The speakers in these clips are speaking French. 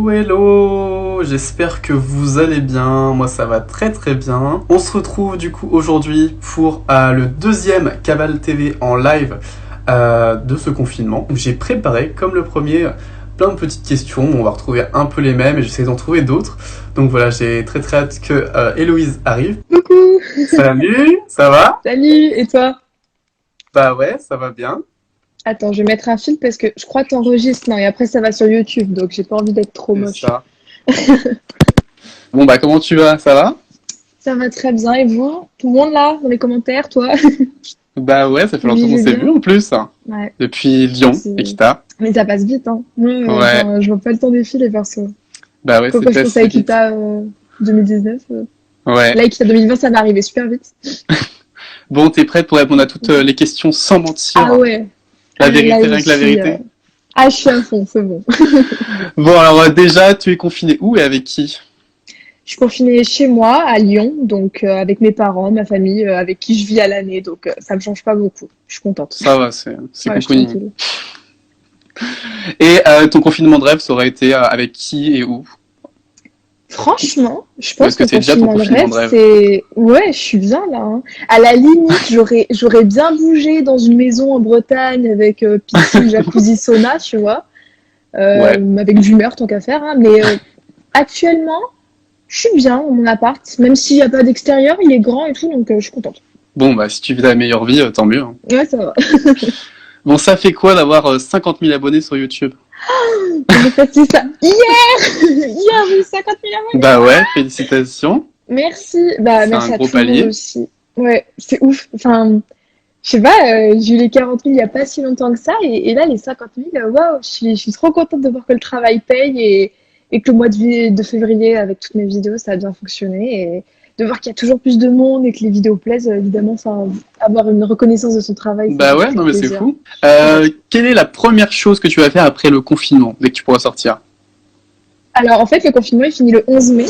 Hello, hello, j'espère que vous allez bien, moi ça va très très bien. On se retrouve du coup aujourd'hui pour le deuxième Cabal TV en live de ce confinement. J'ai préparé, comme le premier, plein de petites questions, on va retrouver un peu les mêmes et j'essaie d'en trouver d'autres. Donc voilà, j'ai très très hâte que Héloïse arrive. Coucou. Salut, ça va? Salut, et toi? Bah ouais, ça va bien. Attends, je vais mettre un fil parce que je crois que t'enregistres. Non, et après ça va sur YouTube, donc j'ai pas envie d'être trop C'est moche. ça. Bon bah comment tu vas? Ça va? Ça va très bien, et vous? Tout le monde là, dans les commentaires, toi? Bah ouais, ça fait Vous longtemps qu'on vivez s'est bien? vu en plus, hein. Ouais, Depuis Lyon, c'est- Equita. mais ça passe vite, hein. Moi, Ouais, je vois pas le temps défiler perso. bah ouais, Quand c'est je pense à passé vite. Equita 2019, Ouais. là, Equita 2020, ça m'est arrivé super vite. Bon, t'es prête pour répondre à toutes les questions sans Ah mentir? ouais, La ah, mais là, vérité, je rien que la suis, vérité? ah, je suis à fond, c'est bon. Bon, alors déjà, tu es confiné où et avec qui? Je suis confinée chez moi, à Lyon, donc avec mes parents, ma famille, avec qui je vis à l'année, donc ça me change pas beaucoup. Je suis contente. Ça va, c'est Ouais, je suis cocooning. tranquille. Et ton confinement de rêve, ça aurait été avec qui et où? Franchement, je Ou pense est-ce que que c'est déjà ton confinement de confinement rêve, de rêve? c'est... Ouais, je suis bien là, hein. À la limite, j'aurais bien bougé dans une maison en Bretagne avec piscine, jacuzzi, sauna, tu vois, Ouais. avec du meurtre tant qu'à faire, hein. Mais actuellement, je suis bien dans mon appart, même s'il n'y a pas d'extérieur, il est grand et tout, donc je suis contente. Bon, bah si tu vis la meilleure vie, tant mieux, hein. Ouais, ça va. Bon, ça fait quoi d'avoir 50 000 abonnés sur YouTube? J'ai passé ça hier! Hier, j'ai eu 50 000 abonnés. Bah ouais, félicitations. Merci. Bah, C'est un merci à gros tout le monde palier. aussi. Ouais, c'est ouf. Enfin, je sais pas, j'ai eu les 40 000 il y a pas si longtemps que ça. Et là, les 50 000, waouh, je suis trop contente de voir que le travail paye et que le mois de février, avec toutes mes vidéos, ça a bien fonctionné. Et de voir qu'il y a toujours plus de monde et que les vidéos plaisent, évidemment, enfin, avoir une reconnaissance de son travail, ça Bah fait ouais, non toujours mais c'est plaisir. fou. Ouais. Quelle est la première chose que tu vas faire après le confinement, dès que tu pourras sortir? Alors, en fait, le confinement, il finit le 11 mai,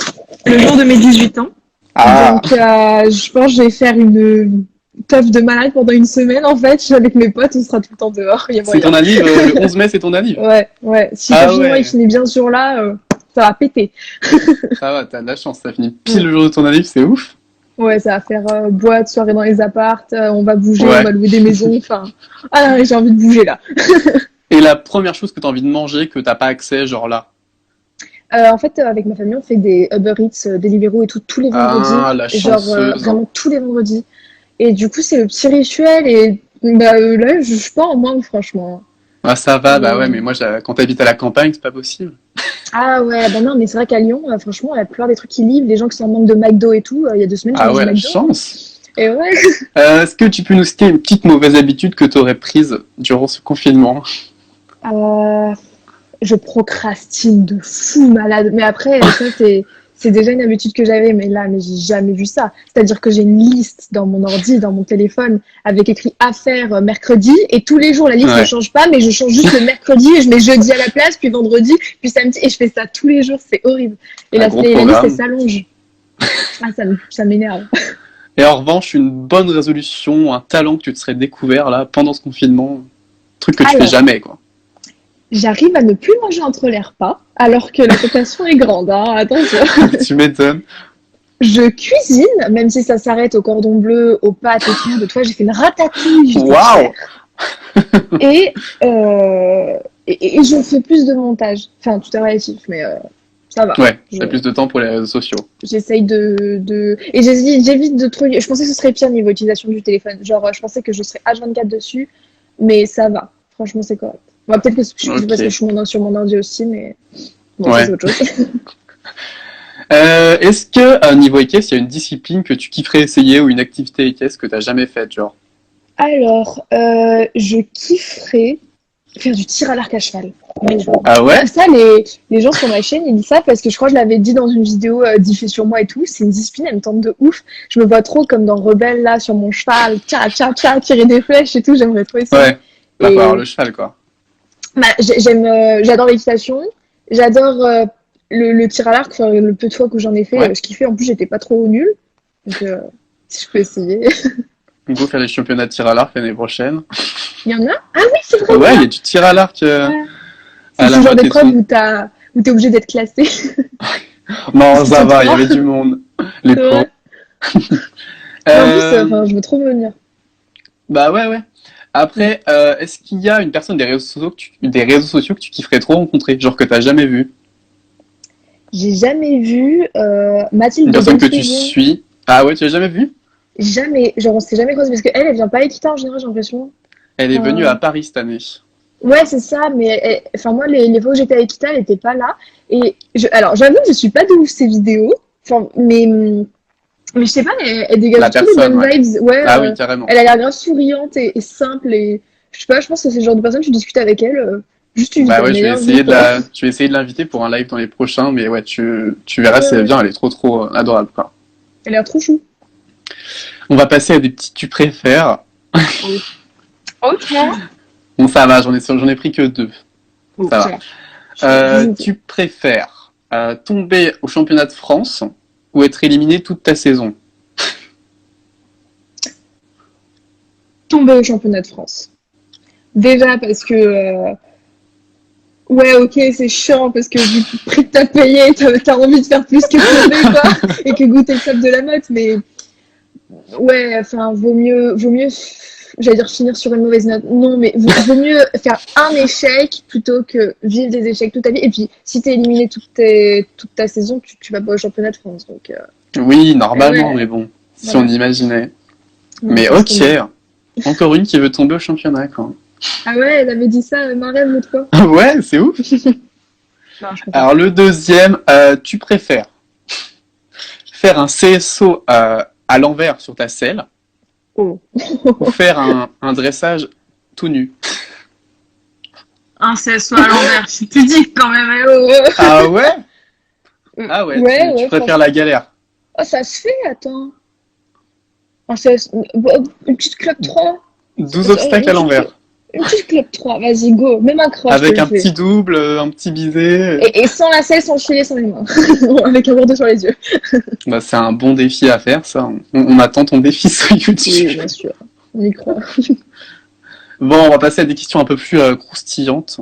le jour de mes 18 ans. Ah, Donc, je pense que je vais faire une teuf de malade pendant une semaine, en fait. Je suis avec mes potes, on sera tout le temps dehors, il y a c'est moyen. ton anniv, le 11 mai c'est ton anniv. Ouais, ouais. Si le Ah confinement, il ouais, finit bien ce jour-là, ça va péter. ça va, t'as de la chance, ça finit pile Mm. le jour de ton anniv, c'est ouf. Ouais, ça va faire boîte, soirée dans les apparts, on va bouger, on Ouais. va louer des maisons, enfin... Ah non, j'ai envie de bouger, là. Et la première chose que t'as envie de manger que t'as pas accès, genre là? En fait, avec ma famille, on fait des Uber Eats, Deliveroo et tout, tous les vendredis. Ah, la Genre, chanceuse. vraiment tous les vendredis. Et du coup, c'est le petit rituel, et bah, là, je suis pas en manque, franchement. Ah ça va, bah ouais, Et- mais moi quand t'habites à la campagne, c'est pas possible. Ah ouais, bah non, mais c'est vrai qu'à Lyon, franchement, la plupart des trucs qui livrent, les gens qui sont en manque de McDo et tout, il y a 2 semaines, j'ai Ah mangé ouais, la McDo, hein. chance. Et ouais, Est-ce que tu peux nous citer une petite mauvaise habitude que t'aurais prise durant ce confinement? euh, je procrastine de fou malade. Mais après, ça, c'est déjà une habitude que j'avais, mais là, mais j'ai jamais vu ça. C'est-à-dire que j'ai une liste dans mon ordi, dans mon téléphone, avec écrit à faire mercredi, et tous les jours, la liste ne Ouais, change pas, mais je change juste le mercredi, et je mets jeudi à la place, puis vendredi, puis samedi, et je fais ça tous les jours, c'est horrible. Et un gros la liste, elle programme. s'allonge. Ah, ça m'énerve. Et en revanche, une bonne résolution, un talent que tu te serais découvert là pendant ce confinement, truc que tu fais Alors, jamais quoi. j'arrive à ne plus manger entre les repas, alors que la tentation est grande, hein, attention. Tu m'étonnes. Je cuisine, même si ça s'arrête au cordon bleu, aux pâtes et tout. De toi, j'ai fait une ratatouille, j'étais Waouh! fière. Et, et je fais plus de montage. Enfin, tout est relatif, mais ça va. Ouais, Je- t'as plus de temps pour les réseaux sociaux. J'essaye Et j'évite de trop... Je pensais que ce serait pire niveau utilisation du téléphone. Genre, je pensais que je serais H24 dessus, mais ça va. Franchement, c'est correct. Bon, peut-être que c'est parce que je Ok. suis sur mon ordi aussi, mais bon, ça, Ouais. c'est autre chose. Est-ce que niveau équestre, il y a une discipline que tu kifferais essayer ou une activité équestre que t'as jamais faite, genre? Alors, je kifferais faire du tir à l'arc à cheval. Mais Ah ouais? ça, les gens sur ma chaîne, ils disent ça parce que je crois que je l'avais dit dans une vidéo diffusée sur moi et tout. C'est une discipline, elle me tente de ouf. Je me vois trop comme dans Rebelle, là, sur mon cheval, tirer des flèches et tout. J'aimerais trop essayer. Ouais. Bah, faut avoir Et le cheval, quoi. bah, j'adore l'équitation. J'adore le tir à l'arc. Enfin, le peu de fois que j'en ai fait, Ouais. je kiffais. En plus, j'étais pas trop nulle. Donc, si je peux essayer. On peut faire les championnats de tir à l'arc l'année prochaine. Il y en a? Ah oui, c'est vrai, il y Ouais, en il y a. a du tir à l'arc Ouais. à C'est la ce genre motte et d'épreuve tout. où où t'es obligé d'être classé. Non, Ils ça sont va, il y trois. avait du monde. Les C'est pauvres. vrai. Et en plus, Euh, enfin, je veux trop venir. Bah ouais, ouais. Après, est-ce qu'il y a une personne des réseaux sociaux que tu kifferais trop rencontrer, genre que t'as jamais vu? J'ai jamais vu Mathilde Une de personne Belle que tu Saison. suis? Ah ouais, tu l'as jamais vue? Jamais. Genre, on s'est jamais croisés parce qu'elle, elle vient pas à Equita en général, j'ai l'impression. Elle est venue à Enfin, Paris cette année. ouais, c'est ça, mais enfin, moi, les fois où j'étais à Equita, elle était pas là. Et alors, j'avoue que je suis pas de ouf ses vidéos. Enfin, mais je sais pas, elle La dégage trop les personne, bonnes ouais. vibes. Ouais, Ah oui, carrément. elle a l'air grave souriante et simple. Et je sais pas, je pense que c'est le genre de personne, tu discutes avec elle, juste tu vis Bah ta ouais, meilleure vie, quoi. je vais essayer de l'inviter pour un live dans les prochains, mais ouais, tu verras Ouais, si elle ouais. vient, elle est trop trop adorable, quoi. Elle a l'air trop chou. On va passer à des petits tu préfères. Ok. Bon, ça va, j'en ai pris que deux. Ça Ça va. va. Je- Tu préfères tomber au championnat de France ou être éliminé toute ta saison? Tomber au championnat de France. Déjà parce que ouais, ok, c'est chiant parce que vu le prix que t'as payé, t'as envie de faire plus que tomber, quoi, et que goûter le sable de la meute, mais ouais, enfin, vaut mieux, j'allais dire finir sur une mauvaise note. Non, mais vaut mieux faire un échec plutôt que vivre des échecs toute ta vie. Et puis, si t'es éliminé toute ta saison, tu vas pas au championnat de France. Donc, Oui, normalement, mais ouais, bon, si on voilà. imaginait. Non, Mais laisse ok, tomber. encore une qui veut tomber au championnat, quoi. Ah ouais, elle avait dit ça, ma rêve, l'autre fois. Ouais, c'est ouf. Non, je comprends. Alors le deuxième, tu préfères faire un CSO à l'envers sur ta selle Oh. ou faire un dressage tout nu? Un CSO à l'envers, je te dis quand même, Ah ouais? Ah ouais, Ouais, tu ouais, préfères la galère. oh, ça se fait, attends. Un CSO, une petite club 3. 12 obstacles à l'envers. Une petite club 3, vas-y, go. Même un croche, je te Avec le un fais. petit double, un petit biseau. Et sans la selle, sans filet, sans les mains. Avec un verre d'eau sur les yeux. Bah, c'est un bon défi à faire, ça. On attend ton défi sur Oui, YouTube. bien sûr. On y croit. Bon, on va passer à des questions un peu plus croustillantes.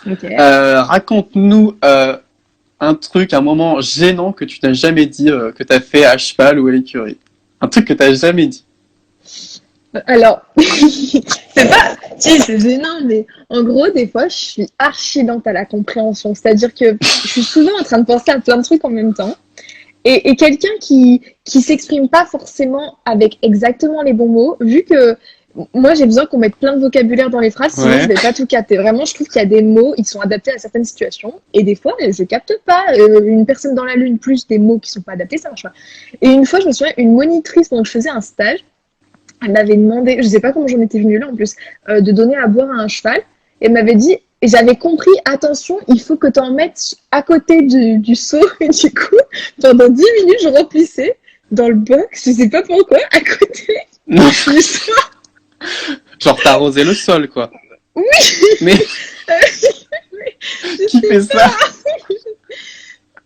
Ok. Raconte-nous un truc, un moment gênant que tu n'as jamais dit, que tu as fait à cheval ou à l'écurie. Un truc que tu n'as jamais dit. Alors, c'est pas, si, c'est gênant, mais en gros, des fois, je suis archi lente à la compréhension. C'est-à-dire que je suis souvent en train de penser à plein de trucs en même temps. Et quelqu'un qui s'exprime pas forcément avec exactement les bons mots, vu que moi j'ai besoin qu'on mette plein de vocabulaire dans les phrases, sinon Ouais. je vais pas tout capter. Vraiment, je trouve qu'il y a des mots, ils sont adaptés à certaines situations, et des fois je capte pas. Une personne dans la lune plus des mots qui sont pas adaptés, ça marche pas. Et une fois, je me souviens, une monitrice pendant que je faisais un stage, elle m'avait demandé, je sais pas comment j'en étais venue là en plus, de donner à boire à un cheval. Et elle m'avait dit, et j'avais compris, attention, il faut que tu en mettes à côté du seau. Et du coup, pendant 10 minutes, je remplissais dans le box, je sais pas pourquoi, à côté Non, du seau. genre t'as arrosé le sol, quoi. Oui, Mais je qui sais fait ça?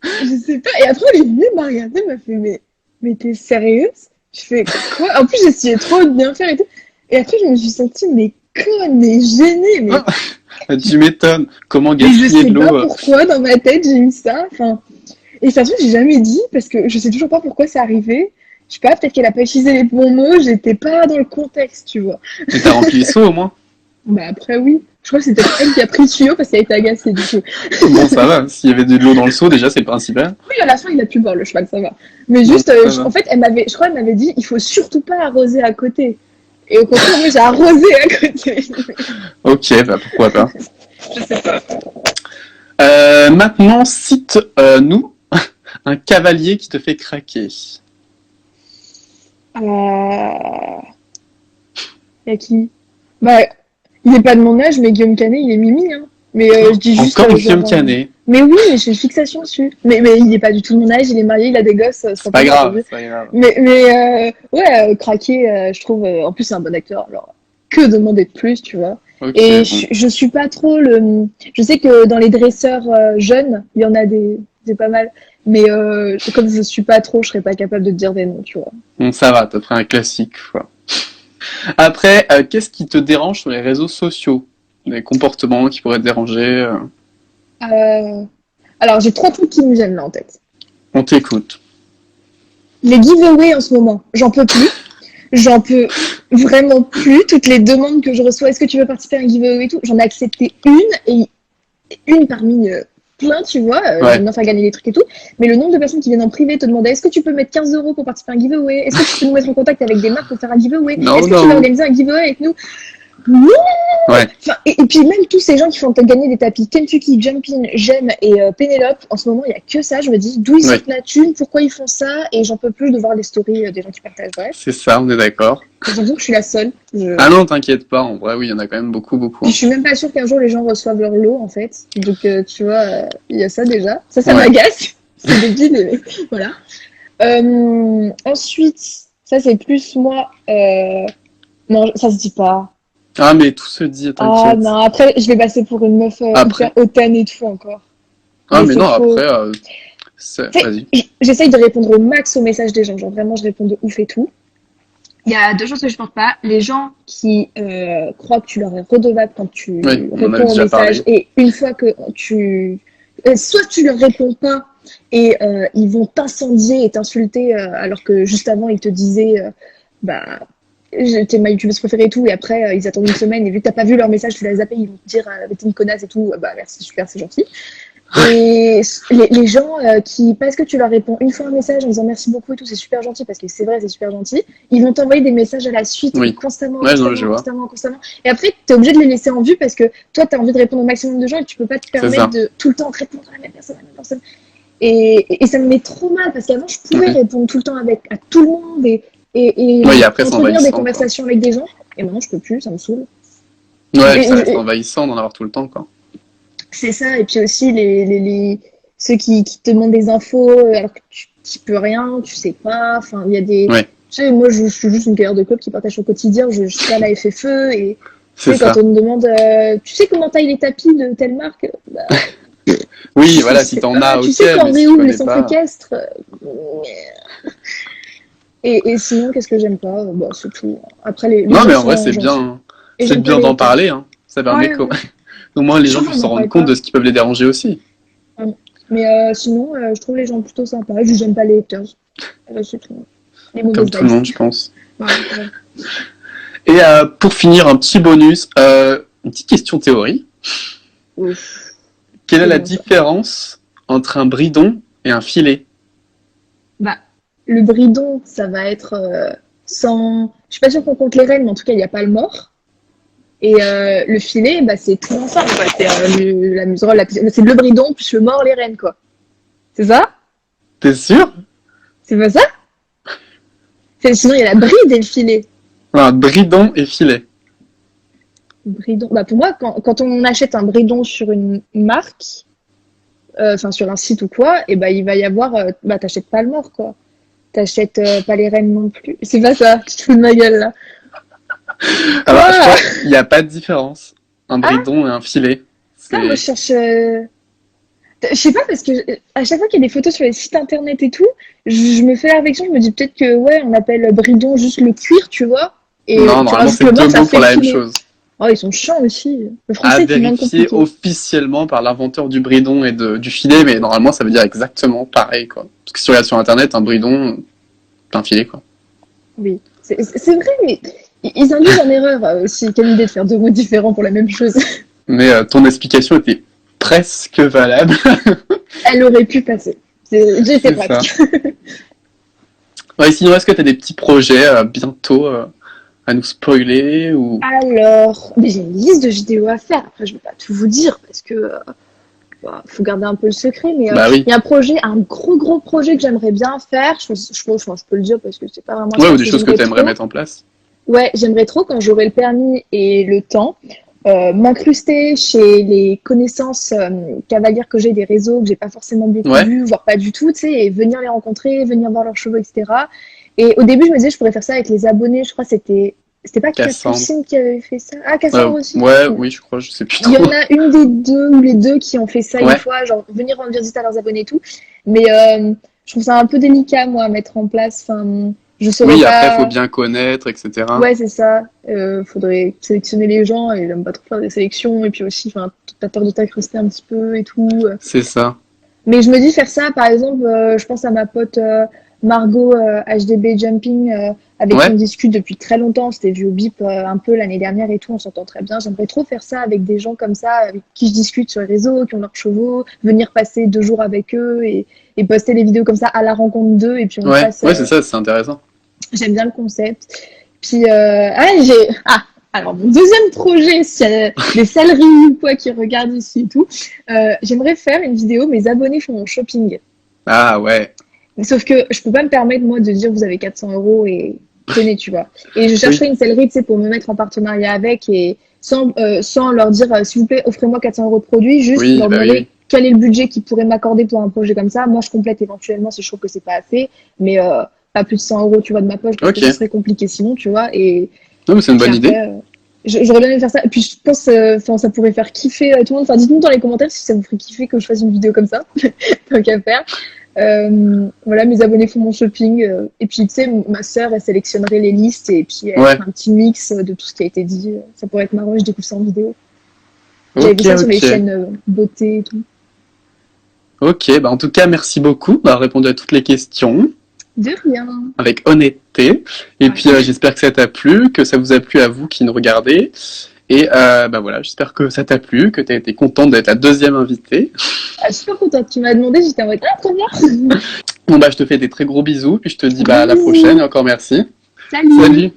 Je sais pas. Et après, elle est venue m'a regardé, m'a fait, mais t'es sérieuse? Je fais, quoi? En plus, j'essayais trop de bien faire et tout. Et après, je me suis sentie, mais conne, mais gênée, Tu m'étonnes. Comment mais je gaspiller sais de pas l'eau? pourquoi, dans ma tête, j'ai eu ça. Enfin, et ça se trouve, j'ai jamais dit, parce que je sais toujours pas pourquoi c'est arrivé. Je sais pas, peut-être qu'elle a pas utilisé les bons mots, j'étais pas dans le contexte, tu vois. Mais t'as rempli les seaux au moins? Bah après, oui. Je crois que c'était elle qui a pris le tuyau parce qu'elle était agacée, du coup. Bon, ça va. S'il y avait de l'eau dans le seau, déjà, c'est le principal. Oui, à la fin, il a pu boire le cheval, ça va. Mais Donc, juste, ça va. en fait, je crois qu'elle m'avait dit, il faut surtout pas arroser à côté. Et au contraire, moi, j'ai arrosé à côté. Ok, bah pourquoi pas. Je sais pas. Maintenant, cite-nous un cavalier qui te fait craquer. Y a qui? Bah, il est pas de mon âge, mais Guillaume Canet, il est mimi, hein. Mais je dis juste. Encore genre, Guillaume Canet. Mais oui, mais j'ai une fixation dessus. Mais il est pas du tout de mon âge, il est marié, il a des gosses. C'est pas grave, c'est pas grave. Ouais, Craqué, je trouve. En plus, c'est un bon acteur. Alors, que demander de plus, tu vois? Ok, Et bon. je suis pas trop le. Je sais que dans les dresseurs jeunes, il y en a des pas mal. Mais comme je suis pas trop, je serais pas capable de te dire des noms, tu vois. Bon, ça va, t'as pris un classique, quoi. Après, qu'est-ce qui te dérange sur les réseaux sociaux? Les comportements qui pourraient te déranger? Euh, Alors, j'ai 3 trucs qui me gênent là en tête. On t'écoute. Les giveaways en ce moment, j'en peux plus. J'en peux vraiment plus. Toutes les demandes que je reçois, est-ce que tu veux participer à un giveaway et tout, j'en ai accepté une parmi plein, tu vois. J'aime bien faire gagner des trucs et tout. Mais le nombre de personnes qui viennent en privé te demander est-ce que tu peux mettre 15 € pour participer à un giveaway? Est-ce que tu peux nous mettre en contact avec des marques pour faire un giveaway? Est-ce que tu veux organiser un giveaway avec nous? Non. Ouais. Enfin, et puis même tous ces gens qui font gagner des tapis Kentucky, Jumping, Gem et Pénélope, en ce moment il n'y a que ça. Je me dis d'où ils sortent la thune, pourquoi ils font ça, et j'en peux plus de voir les stories des gens qui partagent. Bref. C'est ça, on est d'accord. J'ai l'impression que je suis la seule. Ah non, t'inquiète pas, en vrai oui, il y en a quand même beaucoup. Je suis même pas sûre qu'un jour les gens reçoivent leur lot en fait. Donc tu vois, il y a ça déjà. Ça m'agace. C'est débile, mais voilà. Ensuite, ça c'est plus moi. Non, ça se dit pas. Ah, mais tout se dit, t'inquiète. Ah non, après, je vais passer pour une meuf hyper hautaine et tout encore. Ah, mais non, après, vas-y. J'essaye de répondre au max aux messages des gens. Genre, vraiment, je réponds de ouf et tout. Il y a 2 choses que je porte pas. Les gens qui croient que tu leur es redevable quand tu réponds aux messages. Et une fois que soit tu leur réponds pas et ils vont t'incendier et t'insulter alors que juste avant, ils te disaient... t'es ma youtubeuse préférée et tout, et après ils attendent une semaine et vu que t'as pas vu leur message, tu les appelles, ils vont te dire t'es une connasse et tout, merci, super, c'est gentil. Et les gens qui, parce que tu leur réponds une fois un message en disant merci beaucoup et tout, c'est super gentil, parce que c'est vrai, c'est super gentil, ils vont t'envoyer des messages à la suite constamment. Et après t'es obligé de les laisser en vue parce que toi t'as envie de répondre au maximum de gens et tu peux pas te permettre de tout le temps répondre à la même personne. Et ça me met trop mal parce qu'avant je pouvais répondre tout le temps à tout le monde et après, entretenir des conversations avec des gens, et maintenant je peux plus, ça me saoule. Ouais, ça reste envahissant d'en avoir tout le temps, quoi. C'est ça, et puis aussi ceux qui te demandent des infos alors que tu peux rien, tu sais pas, enfin il y a des... Tu sais, moi je suis juste une cueillère de coke qui partage au quotidien, je suis à la FFE, et tu sais, quand on me demande tu sais comment taille les tapis de telle marque, oui, voilà, si t'en as, tu sais quand on est où les centres équestres. Et sinon, qu'est-ce que j'aime pas? C'est tout. Après, non, mais en vrai, c'est bien, d'en parler. Hein. Ça permet au moins les gens puissent se rendre compte de ce qui peut les déranger aussi. Mais sinon, je trouve les gens plutôt sympas. J'aime pas les haters. C'est tout. Comme tout le monde, je pense. Et pour finir, un petit bonus, une petite question théorie. Quelle est la différence entre un bridon et un filet? Le bridon, ça va être sans... Je suis pas sûre qu'on compte les rênes, mais en tout cas, il n'y a pas le mort. Et le filet, c'est tout ensemble, quoi. C'est la muserolle, c'est le bridon, plus le mort, les rênes, quoi. C'est ça? T'es sûr? C'est pas ça? Sinon, il y a la bride et le filet. Un bridon et filet. Bridon. Pour moi, quand on achète un bridon sur une marque, sur un site ou quoi, et il va y avoir... t'achètes pas le mort, quoi. T'achètes pas les rênes non plus. C'est pas ça, tu te fous de ma gueule là. Alors, je crois qu'il n'y a pas de différence. Un bridon et un filet. Moi je cherche. Je sais pas, parce que à chaque fois qu'il y a des photos sur les sites internet et tout, je me fais la réflexion, je me dis peut-être que on appelle bridon juste le cuir, tu vois. Et non, normalement c'est 2 mots pour la même chose. Oh, ils sont chiants aussi. Le français, c'est vérifié officiellement par l'inventeur du bridon et du filet, mais normalement ça veut dire exactement pareil, quoi. Parce que si tu regardes sur internet, un bridon, c'est un filet, quoi. Oui, c'est vrai, mais ils induisent en erreur aussi. Quelle idée de faire 2 mots différents pour la même chose. Mais ton explication était presque valable. Elle aurait pu passer. J'étais pratique. Sinon, est-ce que tu as des petits projets bientôt à nous spoiler ou... Alors, j'ai une liste de vidéos à faire. Après, je vais pas tout vous dire parce que faut garder un peu le secret. Mais il y a un gros projet que j'aimerais bien faire. Je peux le dire parce que c'est pas vraiment... ou des choses que tu aimerais mettre en place. Ouais, j'aimerais trop, quand j'aurai le permis et le temps, m'incruster chez les connaissances cavalières que j'ai des réseaux que j'ai pas forcément beaucoup vus, voire pas du tout, tu sais, et venir les rencontrer, venir voir leurs chevaux, etc. Et au début, je me disais, je pourrais faire ça avec les abonnés. Je crois que c'était pas Capucine qui avait fait ça. Ah, Cassandre aussi. Oui, je crois, je sais plus trop. Il y en a une des deux ou les deux qui ont fait ça une fois, genre venir rendre visite à leurs abonnés et tout. Mais je trouve ça un peu délicat, moi, à mettre en place. Enfin, je saurais pas... après, faut bien connaître, etc. Ouais, c'est ça. Faudrait sélectionner les gens et j'aime pas trop faire des sélections. Et puis aussi, t'as peur de t'incruster un petit peu et tout. C'est ça. Mais je me dis faire ça, par exemple, je pense à ma pote Margot HDB Jumping, avec qui Ouais, on discute depuis très longtemps. On s'était vu au BIP un peu l'année dernière et tout, on s'entend très bien. J'aimerais trop faire ça avec des gens comme ça, avec qui je discute sur les réseaux, qui ont leurs chevaux, venir passer 2 jours avec eux et poster les vidéos comme ça à la rencontre d'eux. Et puis on ouais, passe. ouais, c'est ça, c'est intéressant. J'aime bien le concept. Puis, alors mon deuxième projet, s'il y a des salariés ou quoi qui regardent ici et tout, j'aimerais faire une vidéo, mes abonnés font mon shopping. Ah ouais, Sauf que je peux pas me permettre, moi, de dire vous avez 400 euros et tenez, tu vois. Et je oui, chercherais une sellerie, tu sais, pour me mettre en partenariat avec et sans leur dire, s'il vous plaît, offrez-moi 400 euros de produits, juste oui, leur bah oui, demander oui. quel est le budget qu'ils pourraient m'accorder pour un projet comme ça. Moi, je complète éventuellement si je trouve que c'est pas assez, mais pas plus de 100 euros, tu vois, de ma poche, parce que Ok, ce serait compliqué sinon, tu vois. non mais c'est Et une puis bonne idée. après, j'aurais bien aimé faire ça. Et puis je pense, enfin, ça pourrait faire kiffer tout le monde. Enfin, dites-nous dans les commentaires si ça vous ferait kiffer que je fasse une vidéo comme ça, tant qu'à faire. Voilà, mes abonnés font mon shopping. Et puis, tu sais, ma sœur, elle sélectionnerait les listes et puis elle Ouais, ferait un petit mix de tout ce qui a été dit. Ça pourrait être marrant, je découvre ça en vidéo. J'avais ok, vu ça sur les ok. chaînes beauté et tout. Ok, bah en tout cas, merci beaucoup d'avoir répondu à toutes les questions De rien. avec honnêteté. Et puis Ouais. j'espère que ça t'a plu, que ça vous a plu à vous qui nous regardez. Et bah voilà, j'espère que ça t'a plu, que t'as été contente d'être la deuxième invitée. Ah, super contente. Tu m'as demandé, j'étais en mode, ah, trop bien. Bon bah je te fais des très gros bisous, puis je te dis Gros bah à la prochaine bisous. et encore merci. Salut. Salut!